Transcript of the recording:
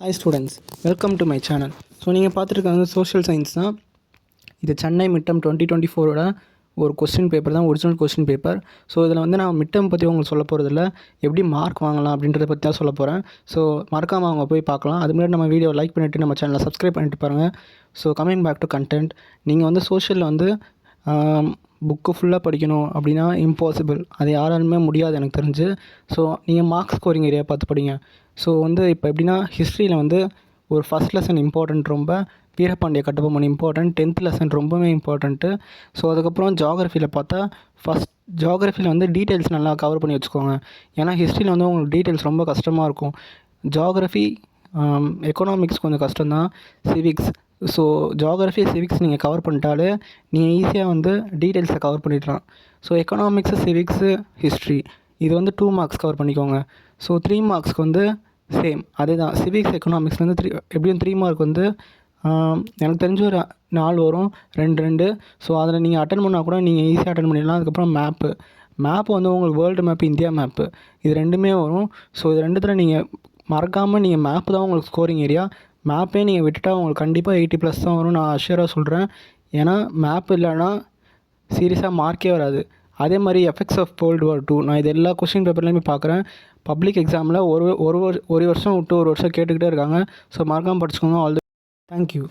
Hi students, welcome to my channel. So நீங்கள் பார்த்துருக்காங்க social science தான். இது சென்னை மிட்டம் 2024ஓட ஒரு கொஸ்டின் பேப்பர் தான், ஒரிஜினல் கொஸ்டின் பேப்பர். ஸோ இதில் வந்து நான் மிட்டம் பற்றி உங்களுக்கு சொல்ல போகிறதில்ல, எப்படி மார்க் வாங்கலாம் அப்படின்றத பற்றி தான் சொல்ல போகிறேன். ஸோ மறக்காமல் அவங்க போய் பார்க்கலாம். அது முன்னாடி நம்ம வீடியோ லைக் பண்ணிவிட்டு நம்ம சேனலை சப்ஸ்கிரைப் பண்ணிட்டு பாருங்கள். So coming back to content, நீங்கள் வந்து சோஷியலில் வந்து புக்கு ஃபுல்லாக படிக்கணும் அப்படின்னா இம்பாசிபிள், அது யாராலுமே முடியாது எனக்கு தெரிஞ்சு. ஸோ நீங்கள் மார்க் ஸ்கோரிங் ஏரியா பார்த்து படிங்க. ஸோ வந்து இப்போ எப்படின்னா ஹிஸ்ட்ரியில் வந்து ஒரு ஃபஸ்ட் லெசன் இம்பார்ட்டண்ட், ரொம்ப Veerapandiya Kattabomman important, 10th lesson ரொம்பவே இம்பார்ட்டண்ட்டு. ஸோ அதுக்கப்புறம் ஜாகிரஃபியில் பார்த்தா ஃபஸ்ட் ஜாகிரஃபியில் வந்து டீட்டெயில்ஸ் நல்லா கவர் பண்ணி வச்சுக்கோங்க. ஏன்னா ஹிஸ்ட்ரியில் வந்து உங்களுக்கு டீட்டெயில்ஸ் ரொம்ப கஷ்டமாக இருக்கும். ஜாகிரஃபி, எக்கனாமிக்ஸ் கொஞ்சம் கஷ்டம்தான், சிவிக்ஸ். ஸோ ஜாகிரஃபி, சிவிக்ஸ் நீங்கள் கவர் பண்ணிட்டாலே நீங்கள் ஈஸியாக வந்து டீட்டெயில்ஸை கவர் பண்ணிடலாம். ஸோ எக்கனாமிக்ஸு, சிவிக்ஸு, ஹிஸ்ட்ரி இது வந்து 2 மார்க்ஸ் கவர் பண்ணிக்கோங்க. ஸோ 3 மார்க்ஸ்க்கு வந்து சேம் அதே தான். சிவிக்ஸ், எக்கனாமிக்ஸ் வந்து எப்படியும் 3 மார்க் வந்து எனக்கு தெரிஞ்ச ஒரு 4 வரும், 2. ஸோ அதில் நீங்கள் அட்டன் பண்ணால் கூட நீங்கள் ஈஸியாக அட்டன் பண்ணிடலாம். அதுக்கப்புறம் மேப்பு வந்து உங்களுக்கு வேர்ல்டு மேப்பு, இந்தியா மேப்பு, இது 2மே வரும். ஸோ இது 2த்தில் நீங்கள் மறக்காமல் நீங்கள் மேப்பு தான் உங்களுக்கு ஸ்கோரிங் ஏரியா. மேப்பே நீங்கள் விட்டுட்டால் உங்களுக்கு கண்டிப்பாக 80+ தான் வரும், நான் அஷ்யூராக சொல்கிறேன். ஏன்னா மேப் இல்லைன்னா சீரியஸாக மார்க்கே வராது. அதே மாதிரி எஃபெக்ட்ஸ் ஆஃப் வேர்ல்டு வார் 2 நான் இது எல்லா கொஸ்டின் பேப்பர்லேயுமே பார்க்குறேன். பப்ளிக் எக்ஸாமில் ஒரு வருஷம் விட்டு ஒரு வருஷம் கேட்டுக்கிட்டே இருக்காங்க. ஸோ மறக்காமல் படிச்சுக்கோங்க. All the thank you.